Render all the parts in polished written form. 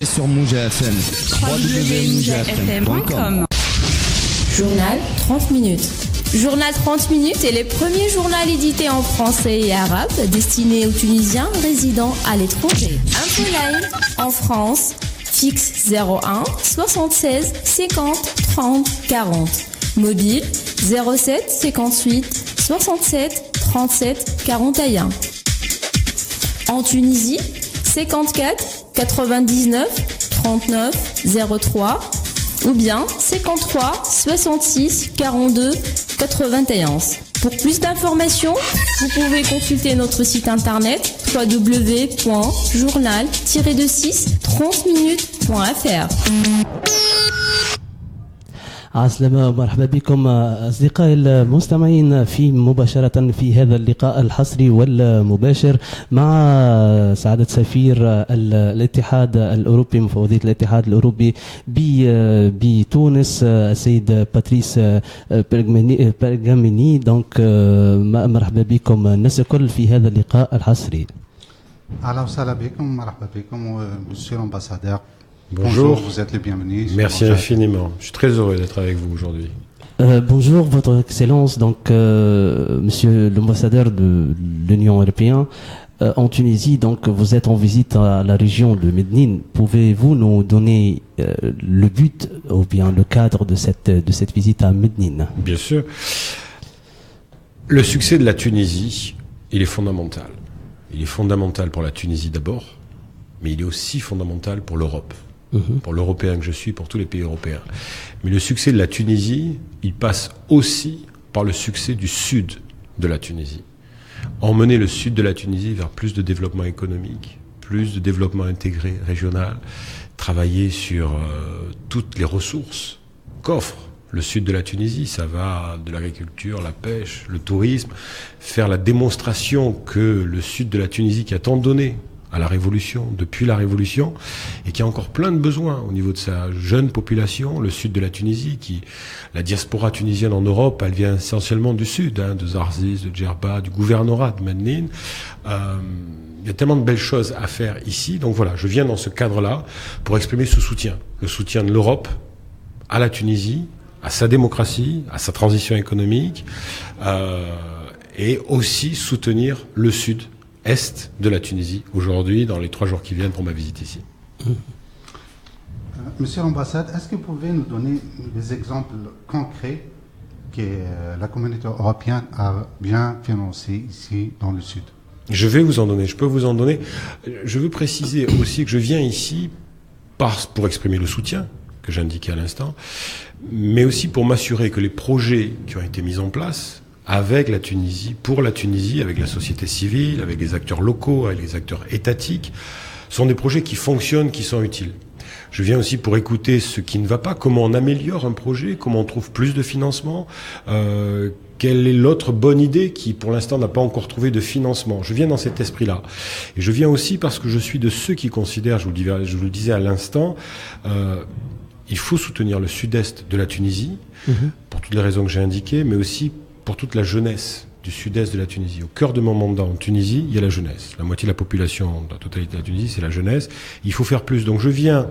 Sur Mouja FM, www.moujafm.com. Journal 30 minutes. Journal 30 minutes est le premier journal édité en français et arabe destiné aux Tunisiens résidant à l'étranger. Infoline en France, fixe 01 76 50 30 40. Mobile 07 58 67 37 41. En Tunisie, 54 99 39 03 ou bien 53 66 42 91. Pour plus d'informations, vous pouvez consulter notre site internet www.journal-30minutes.fr. عسلامة ومرحبا بكم أصدقائي المستمعين في مباشرة في هذا اللقاء الحصري والمباشر مع سعادة سفير الاتحاد الأوروبي مفوضية الاتحاد الأوروبي بتونس السيد باتريس برغاميني. دونك مرحبا بكم الناس الكل في هذا اللقاء الحصري. أهلا وسهلا بكم مرحبا بكم monsieur l'ambassadeur. Bonjour, vous êtes les bienvenus. Merci infiniment. Je suis très heureux d'être avec vous aujourd'hui. Bonjour, Votre Excellence, donc Monsieur l'ambassadeur de l'Union européenne en Tunisie. Donc, vous êtes en visite à la région de Mednine. Pouvez-vous nous donner le but ou bien le cadre de cette visite à Mednine? Bien sûr. Le succès de la Tunisie, il est fondamental. Il est fondamental pour la Tunisie d'abord, mais il est aussi fondamental pour l'Europe. Pour l'Européen que je suis, pour tous les pays européens. Mais le succès de la Tunisie, il passe aussi par le succès du sud de la Tunisie. Emmener le sud de la Tunisie vers plus de développement économique, plus de développement intégré régional, travailler sur toutes les ressources qu'offre le sud de la Tunisie. Ça va de l'agriculture, la pêche, le tourisme, faire la démonstration que le sud de la Tunisie qui a tant donné à la Révolution, depuis la Révolution, et qui a encore plein de besoins au niveau de sa jeune population, le sud de la Tunisie, la diaspora tunisienne en Europe, elle vient essentiellement du sud, de Zarzis, de Djerba, du gouvernorat de Mednine. Il y a tellement de belles choses à faire ici, donc voilà, je viens dans ce cadre-là pour exprimer ce soutien, le soutien de l'Europe à la Tunisie, à sa démocratie, à sa transition économique, et aussi soutenir le sud est de la Tunisie aujourd'hui, dans les 3 jours qui viennent pour ma visite ici. Monsieur l'ambassadeur, est-ce que vous pouvez nous donner des exemples concrets que la communauté européenne a bien financés ici dans le sud? Je vais vous en donner, je peux vous en donner. Je veux préciser aussi que je viens ici pour exprimer le soutien que j'indiquais à l'instant, mais aussi pour m'assurer que les projets qui ont été mis en place avec la Tunisie, pour la Tunisie, avec la société civile, avec les acteurs locaux, avec les acteurs étatiques, sont des projets qui fonctionnent, qui sont utiles. Je viens aussi pour écouter ce qui ne va pas, comment on améliore un projet, comment on trouve plus de financement, quelle est l'autre bonne idée qui, pour l'instant, n'a pas encore trouvé de financement. Je viens dans cet esprit-là. Et je viens aussi parce que je suis de ceux qui considèrent, je vous le disais à l'instant, il faut soutenir le sud-est de la Tunisie, pour toutes les raisons que j'ai indiquées, mais aussi pour toute la jeunesse du sud-est de la Tunisie. Au cœur de mon mandat en Tunisie, il y a la jeunesse. La moitié de la population de la totalité de la Tunisie, c'est la jeunesse. Il faut faire plus. Donc je viens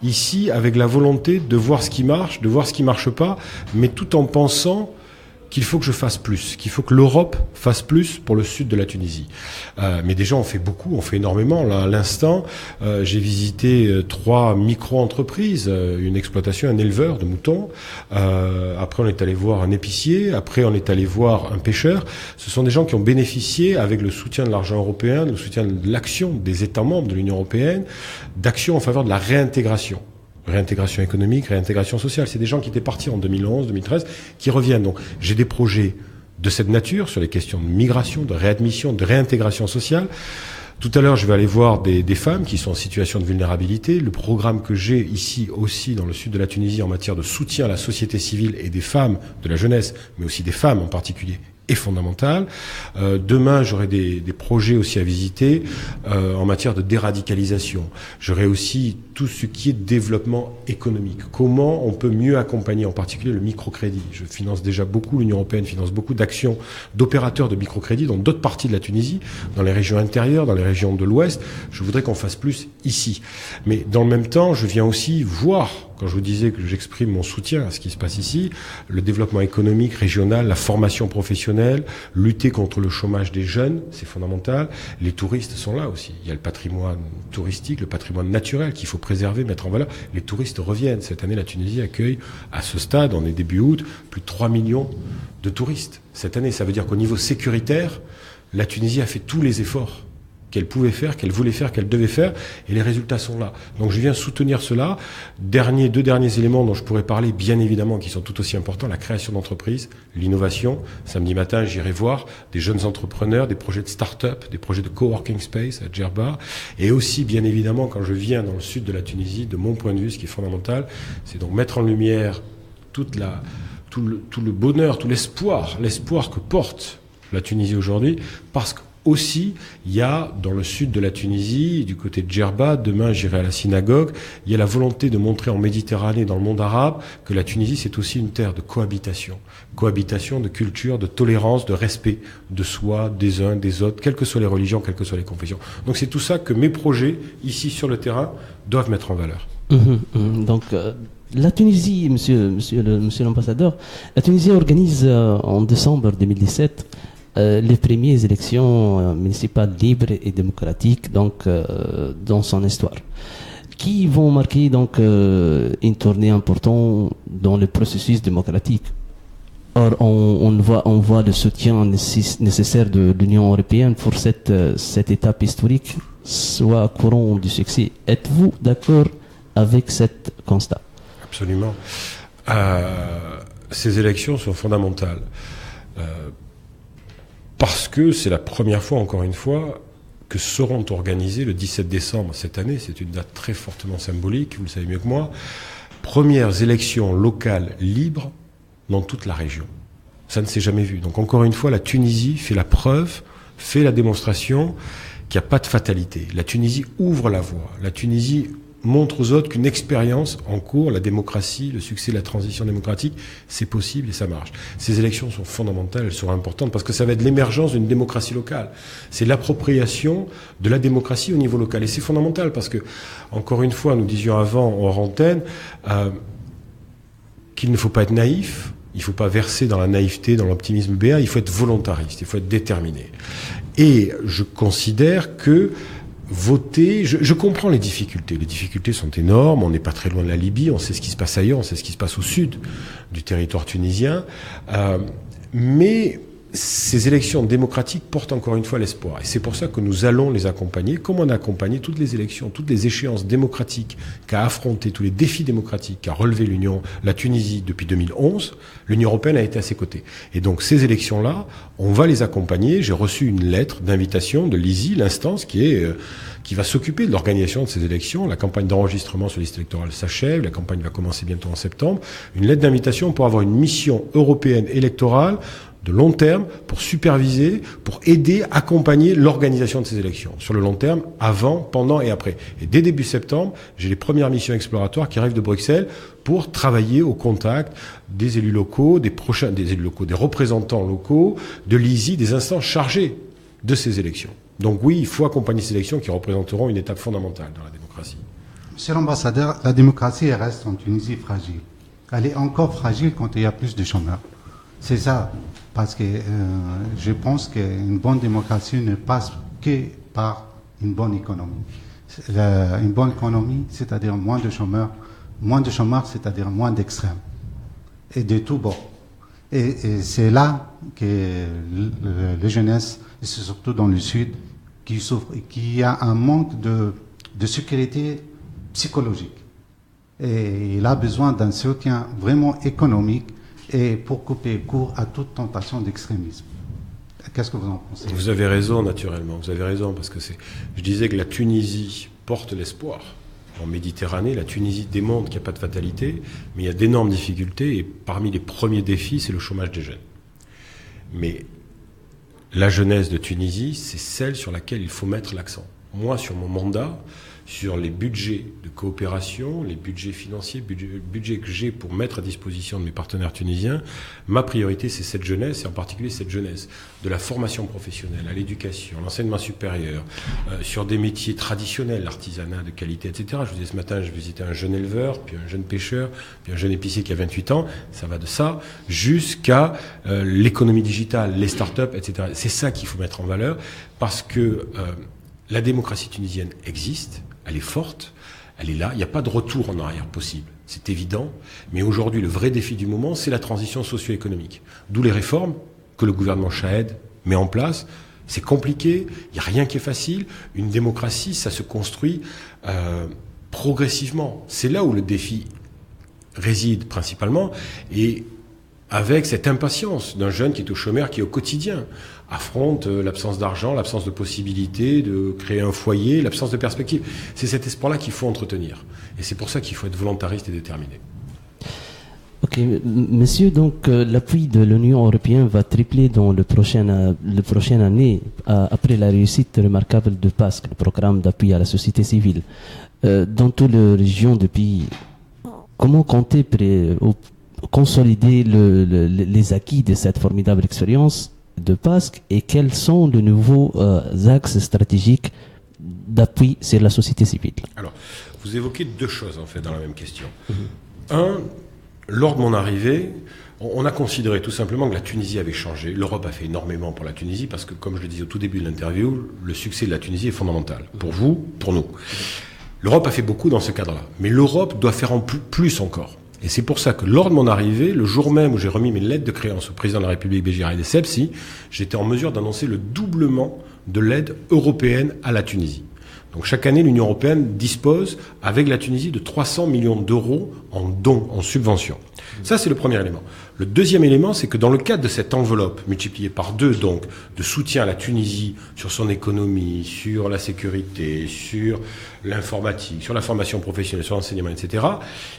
ici avec la volonté de voir ce qui marche, de voir ce qui marche pas, mais tout en pensant qu'il faut que je fasse plus, qu'il faut que l'Europe fasse plus pour le sud de la Tunisie. Mais déjà, on fait beaucoup, on fait énormément. Là, à l'instant, j'ai visité 3 micro-entreprises, une exploitation, un éleveur de moutons. Après, on est allé voir un épicier. Après, on est allé voir un pêcheur. Ce sont des gens qui ont bénéficié, avec le soutien de l'argent européen, le soutien de l'action des États membres de l'Union européenne, d'actions en faveur de la réintégration. Réintégration économique, réintégration sociale. C'est des gens qui étaient partis en 2011, 2013, qui reviennent. Donc, j'ai des projets de cette nature sur les questions de migration, de réadmission, de réintégration sociale. Tout à l'heure, je vais aller voir des femmes qui sont en situation de vulnérabilité. Le programme que j'ai ici aussi dans le sud de la Tunisie en matière de soutien à la société civile et des femmes, de la jeunesse, mais aussi des femmes en particulier, est fondamentale. Demain, j'aurai des projets aussi à visiter en matière de déradicalisation. J'aurai aussi tout ce qui est développement économique. Comment on peut mieux accompagner en particulier le microcrédit. Je finance déjà beaucoup, l'Union européenne finance beaucoup d'actions d'opérateurs de microcrédit dans d'autres parties de la Tunisie, dans les régions intérieures, dans les régions de l'Ouest. Je voudrais qu'on fasse plus ici. Mais dans le même temps, je viens aussi voir, quand je vous disais que j'exprime mon soutien à ce qui se passe ici, le développement économique régional, la formation professionnelle, lutter contre le chômage des jeunes, c'est fondamental. Les touristes sont là aussi. Il y a le patrimoine touristique, le patrimoine naturel qu'il faut préserver, mettre en valeur. Les touristes reviennent. Cette année, la Tunisie accueille, à ce stade, on est début août, plus de 3 millions de touristes. Cette année, ça veut dire qu'au niveau sécuritaire, la Tunisie a fait tous les efforts qu'elle pouvait faire, qu'elle voulait faire, qu'elle devait faire, et les résultats sont là. Donc je viens soutenir cela. Deux derniers éléments dont je pourrais parler, bien évidemment, qui sont tout aussi importants, la création d'entreprises, l'innovation. Samedi matin, j'irai voir des jeunes entrepreneurs, des projets de start-up, des projets de coworking space à Djerba, et aussi, bien évidemment, quand je viens dans le sud de la Tunisie, de mon point de vue, ce qui est fondamental, c'est donc mettre en lumière tout le bonheur, tout l'espoir que porte la Tunisie aujourd'hui, parce que aussi, il y a dans le sud de la Tunisie, du côté de Djerba, demain j'irai à la synagogue, il y a la volonté de montrer en Méditerranée, dans le monde arabe, que la Tunisie c'est aussi une terre de cohabitation. Cohabitation, de culture, de tolérance, de respect de soi, des uns, des autres, quelles que soient les religions, quelles que soient les confessions. Donc c'est tout ça que mes projets, ici sur le terrain, doivent mettre en valeur. Donc, la Tunisie, monsieur l'ambassadeur, la Tunisie organise en décembre 2017 les premières élections municipales libres et démocratiques dans son histoire, qui vont marquer une tournée importante dans le processus démocratique. Or, on voit le soutien nécessaire de l'Union européenne pour cette étape historique soit courant du succès. Êtes-vous d'accord avec cet constat? Absolument. Ces élections sont fondamentales. Parce que c'est la première fois, encore une fois, que seront organisées le 17 décembre cette année. C'est une date très fortement symbolique, vous le savez mieux que moi. Premières élections locales libres dans toute la région. Ça ne s'est jamais vu. Donc encore une fois, la Tunisie fait la preuve, fait la démonstration qu'il n'y a pas de fatalité. La Tunisie ouvre la voie. La Tunisie montre aux autres qu'une expérience en cours, la démocratie, le succès de la transition démocratique, c'est possible et ça marche. Ces élections sont fondamentales, elles seront importantes parce que ça va être l'émergence d'une démocratie locale. C'est l'appropriation de la démocratie au niveau local. Et c'est fondamental parce que, encore une fois, nous disions avant, hors antenne, qu'il ne faut pas être naïf, il ne faut pas verser dans la naïveté, dans l'optimisme béat, il faut être volontariste, il faut être déterminé. Et je considère que voter, je comprends les difficultés sont énormes, on n'est pas très loin de la Libye, on sait ce qui se passe ailleurs, on sait ce qui se passe au sud du territoire tunisien, mais ces élections démocratiques portent encore une fois l'espoir, et c'est pour ça que nous allons les accompagner, comme on a accompagné toutes les élections, toutes les échéances démocratiques qu'a affronté, tous les défis démocratiques qu'a relevé la Tunisie depuis 2011, l'Union européenne a été à ses côtés. Et donc ces élections-là, on va les accompagner. J'ai reçu une lettre d'invitation de l'ISI, l'instance qui va s'occuper de l'organisation de ces élections. La campagne d'enregistrement sur les listes électorales s'achève, la campagne va commencer bientôt en septembre. Une lettre d'invitation pour avoir une mission européenne électorale de long terme pour superviser, pour aider, accompagner l'organisation de ces élections. Sur le long terme, avant, pendant et après. Et dès début septembre, j'ai les premières missions exploratoires qui arrivent de Bruxelles pour travailler au contact des élus locaux, des représentants locaux, de l'ISI, des instances chargées de ces élections. Donc oui, il faut accompagner ces élections qui représenteront une étape fondamentale dans la démocratie. Monsieur l'ambassadeur, la démocratie reste en Tunisie fragile. Elle est encore fragile quand il y a plus de chômeurs. C'est ça. Parce que je pense qu'une bonne démocratie ne passe que par une bonne économie. Une bonne économie, c'est-à-dire moins de chômeurs, c'est-à-dire moins d'extrêmes, et de tous bords. Et c'est là que les jeunesses, et c'est surtout dans le sud, qui souffrent, et qu'il y a un manque de sécurité psychologique. Et il a besoin d'un soutien vraiment économique, et pour couper court à toute tentation d'extrémisme. Qu'est-ce que vous en pensez? Vous avez raison, naturellement. Vous avez raison, parce que je disais que la Tunisie porte l'espoir. En Méditerranée, la Tunisie démontre qu'il n'y a pas de fatalité, mais il y a d'énormes difficultés, et parmi les premiers défis, c'est le chômage des jeunes. Mais la jeunesse de Tunisie, c'est celle sur laquelle il faut mettre l'accent. Moi, sur mon mandat, sur les budgets de coopération, les budgets financiers, budgets que j'ai pour mettre à disposition de mes partenaires tunisiens, ma priorité, c'est cette jeunesse, et en particulier cette jeunesse de la formation professionnelle, à l'éducation, l'enseignement supérieur, sur des métiers traditionnels, l'artisanat de qualité, etc. Je vous disais ce matin, je visitais un jeune éleveur, puis un jeune pêcheur, puis un jeune épicier qui a 28 ans. Ça va de ça jusqu'à l'économie digitale, les start-up, etc. C'est ça qu'il faut mettre en valeur, parce que la démocratie tunisienne existe, elle est forte, elle est là, il n'y a pas de retour en arrière possible, c'est évident, mais aujourd'hui le vrai défi du moment, c'est la transition socio-économique. D'où les réformes que le gouvernement Chahed met en place. C'est compliqué, il n'y a rien qui est facile, une démocratie, ça se construit progressivement. C'est là où le défi réside principalement, et avec cette impatience d'un jeune qui est au chômage, qui au quotidien affronte l'absence d'argent, l'absence de possibilités de créer un foyer, l'absence de perspective. C'est cet espoir-là qu'il faut entretenir. Et c'est pour ça qu'il faut être volontariste et déterminé. Ok, monsieur, donc l'appui de l'Union européenne va tripler dans le prochaine année, après la réussite remarquable de PASC, le programme d'appui à la société civile. Dans toutes les régions du pays, comment compter consolider les acquis de cette formidable expérience de PASC et quels sont de nouveaux axes stratégiques d'appui sur la société civile? Alors, vous évoquez deux choses en fait dans la même question. Un, lors de mon arrivée, on a considéré tout simplement que la Tunisie avait changé. L'Europe a fait énormément pour la Tunisie parce que, comme je le disais au tout début de l'interview, le succès de la Tunisie est fondamental. Pour vous, pour nous. L'Europe a fait beaucoup dans ce cadre-là. Mais l'Europe doit faire en plus encore. Et c'est pour ça que lors de mon arrivée, le jour même où j'ai remis mes lettres de créance au président de la République Béji Raïd Essebsi, j'étais en mesure d'annoncer le doublement de l'aide européenne à la Tunisie. Donc chaque année, l'Union européenne dispose avec la Tunisie de 300 millions d'euros en dons, en subventions. Ça, c'est le premier élément. Le deuxième élément, c'est que dans le cadre de cette enveloppe multipliée par 2, donc, de soutien à la Tunisie sur son économie, sur la sécurité, sur l'informatique, sur la formation professionnelle, sur l'enseignement, etc.,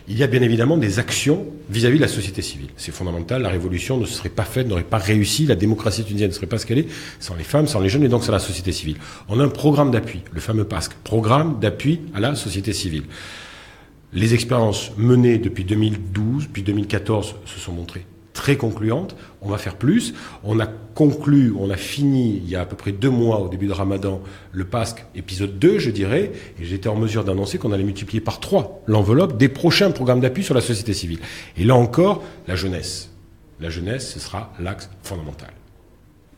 il y a bien évidemment des actions vis-à-vis de la société civile. C'est fondamental, la révolution ne serait pas faite, n'aurait pas réussi, la démocratie tunisienne ne serait pas ce qu'elle est sans les femmes, sans les jeunes et donc sans la société civile. On a un programme d'appui, le fameux PASC, programme d'appui à la société civile. Les expériences menées depuis 2012, puis 2014 se sont montrées très concluantes. On va faire plus. On a conclu, on a fini il y a à peu près 2 mois au début de Ramadan le PASC épisode 2, je dirais, et j'étais en mesure d'annoncer qu'on allait multiplier par 3 l'enveloppe des prochains programmes d'appui sur la société civile. Et là encore, la jeunesse. La jeunesse, ce sera l'axe fondamental.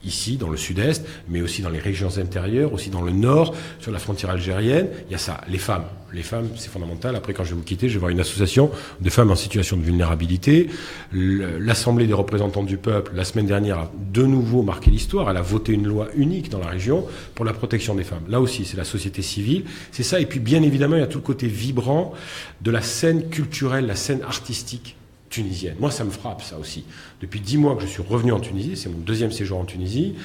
Ici, dans le sud-est, mais aussi dans les régions intérieures, aussi dans le nord, sur la frontière algérienne, il y a ça, les femmes. Les femmes, c'est fondamental. Après, quand je vais vous quitter, je vais voir une association de femmes en situation de vulnérabilité. L'Assemblée des représentants du peuple, la semaine dernière, a de nouveau marqué l'histoire. Elle a voté une loi unique dans la région pour la protection des femmes. Là aussi, c'est la société civile, c'est ça. Et puis, bien évidemment, il y a tout le côté vibrant de la scène culturelle, la scène artistique tunisienne. Moi, ça me frappe, ça aussi. Depuis 10 mois que je suis revenu en Tunisie, c'est mon 2e séjour en Tunisie,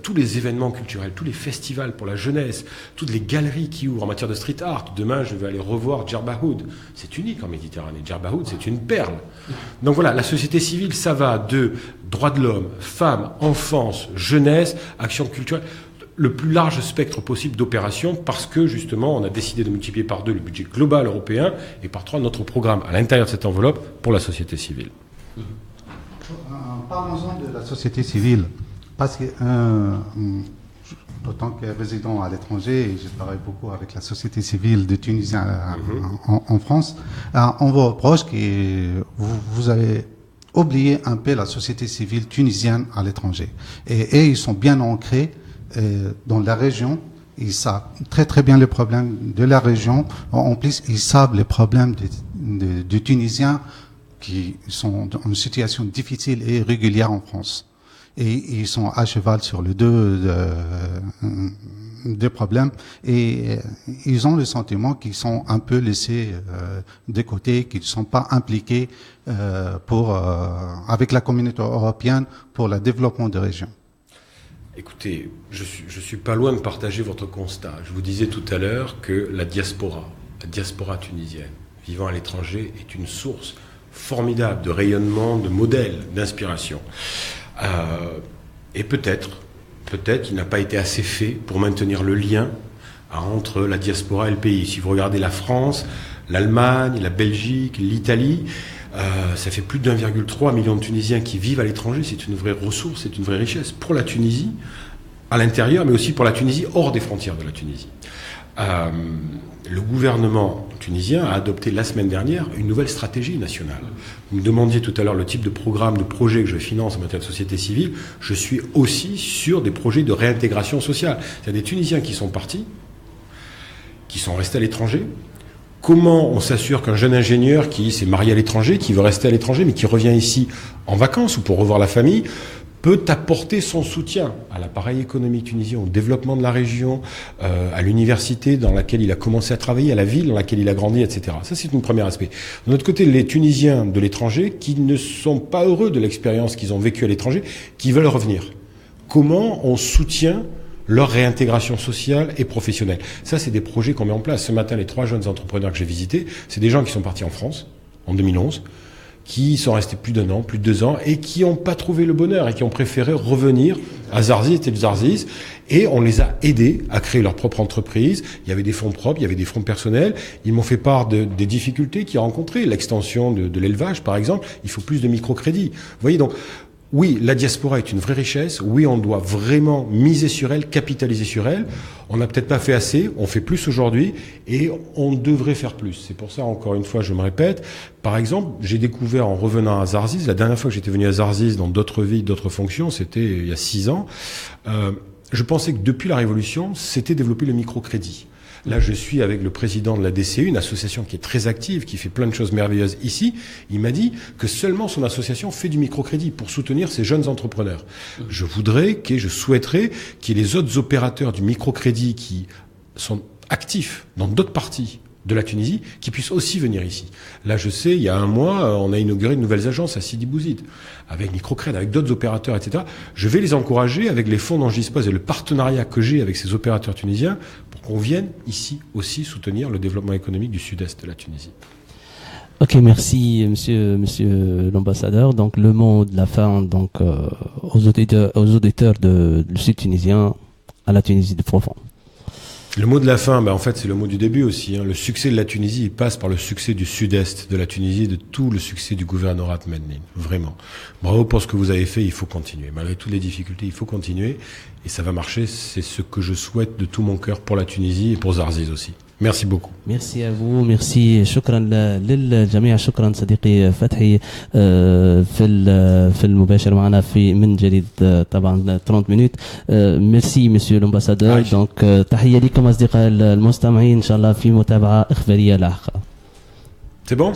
tous les événements culturels, tous les festivals pour la jeunesse, toutes les galeries qui ouvrent en matière de street art. Demain, je vais aller revoir Djerbaoud. C'est unique en Méditerranée. Djerbaoud, c'est une perle. Donc voilà, la société civile, ça va de droits de l'homme, femmes, enfance, jeunesse, action culturelle, le plus large spectre possible d'opérations parce que, justement, on a décidé de multiplier par 2 le budget global européen et par 3 notre programme à l'intérieur de cette enveloppe pour la société civile. Parlons-en de la société civile, parce que, autant que résident à l'étranger, je travaille beaucoup avec la société civile de Tunisiens en France, on vous reproche que vous avez oublié un peu la société civile tunisienne à l'étranger. Et ils sont bien ancrés dans la région, ils savent très très bien les problèmes de la région. En plus, ils savent les problèmes des Tunisiens qui sont dans une situation difficile et régulière en France. Et ils sont à cheval sur le dos des problèmes et ils ont le sentiment qu'ils sont un peu laissés de côté, qu'ils ne sont pas impliqués avec la communauté européenne pour le développement des régions. Écoutez, je suis pas loin de partager votre constat. Je vous disais tout à l'heure que la diaspora tunisienne, vivant à l'étranger, est une source formidable de rayonnement, de modèle, d'inspiration. Et peut-être peut-être qu'il n'a pas été assez fait pour maintenir le lien entre la diaspora et le pays. Si vous regardez la France, l'Allemagne, la Belgique, l'Italie, ça fait plus de 1,3 million de Tunisiens qui vivent à l'étranger. C'est une vraie ressource, c'est une vraie richesse pour la Tunisie, à l'intérieur, mais aussi pour la Tunisie hors des frontières de la Tunisie. Le gouvernement tunisien a adopté la semaine dernière une nouvelle stratégie nationale. Vous me demandiez tout à l'heure le type de programme, de projet que je finance en matière de société civile. Je suis aussi sur des projets de réintégration sociale. Il y a des Tunisiens qui sont partis, qui sont restés à l'étranger. Comment on s'assure qu'un jeune ingénieur qui s'est marié à l'étranger, qui veut rester à l'étranger, mais qui revient ici en vacances ou pour revoir la famille, peut apporter son soutien à l'appareil économique tunisien, au développement de la région, à l'université dans laquelle il a commencé à travailler, à la ville dans laquelle il a grandi, etc. Ça, c'est un premier aspect. De notre côté, les Tunisiens de l'étranger qui ne sont pas heureux de l'expérience qu'ils ont vécue à l'étranger, qui veulent revenir. Comment on soutient leur réintégration sociale et professionnelle? Ça, c'est des projets qu'on met en place. Ce matin, les 3 jeunes entrepreneurs que j'ai visités, c'est des gens qui sont partis en France en 2011, qui sont restés plus d'1 an, plus de 2 ans, et qui n'ont pas trouvé le bonheur, et qui ont préféré revenir à Zarzis, Tel Zarzis, et on les a aidés à créer leur propre entreprise. Il y avait des fonds propres, il y avait des fonds personnels. Ils m'ont fait part des difficultés qu'ils rencontraient. L'extension de l'élevage, par exemple, il faut plus de microcrédits. Vous voyez, donc, oui, la diaspora est une vraie richesse. Oui, on doit vraiment miser sur elle, capitaliser sur elle. On n'a peut-être pas fait assez, on fait plus aujourd'hui et on devrait faire plus. C'est pour ça, encore une fois, je me répète. Par exemple, j'ai découvert en revenant à Zarzis, la dernière fois que j'étais venu à Zarzis dans d'autres villes, d'autres fonctions, c'était il y a 6 ans, je pensais que depuis la Révolution, c'était développer le microcrédit. Là, je suis avec le président de la DCU, une association qui est très active, qui fait plein de choses merveilleuses ici. Il m'a dit que seulement son association fait du microcrédit pour soutenir ces jeunes entrepreneurs. Je souhaiterais qu'il y ait les autres opérateurs du microcrédit qui sont actifs dans d'autres parties de la Tunisie, qui puissent aussi venir ici. Là, je sais, il y a 1 mois, on a inauguré de nouvelles agences à Sidi Bouzid, avec Microcred, avec d'autres opérateurs, etc. Je vais les encourager avec les fonds dont je dispose et le partenariat que j'ai avec ces opérateurs tunisiens pour qu'on vienne ici aussi soutenir le développement économique du sud-est de la Tunisie. Ok, merci monsieur l'ambassadeur. Donc le mot de la fin donc aux auditeurs du sud tunisien, à la Tunisie de profond. Le mot de la fin, en fait, c'est le mot du début aussi. Le succès de la Tunisie, il passe par le succès du sud-est de la Tunisie, de tout le succès du gouvernorat de Medellín. Vraiment. Bravo pour ce que vous avez fait, il faut continuer. Malgré toutes les difficultés, il faut continuer. Et ça va marcher, c'est ce que je souhaite de tout mon cœur pour la Tunisie et pour Zarzis aussi. Merci beaucoup. Merci à vous, merci. شكرا للجميع. شكرا صديقي فتحي في المباشر معنا في من جديد طبعا 30 minutes. ميرسي مسيو الامباسادور. دونك تحية لكم أصدقاء المستمعين، إن شاء الله في متابعة إخبارية لاحقة. C'est bon?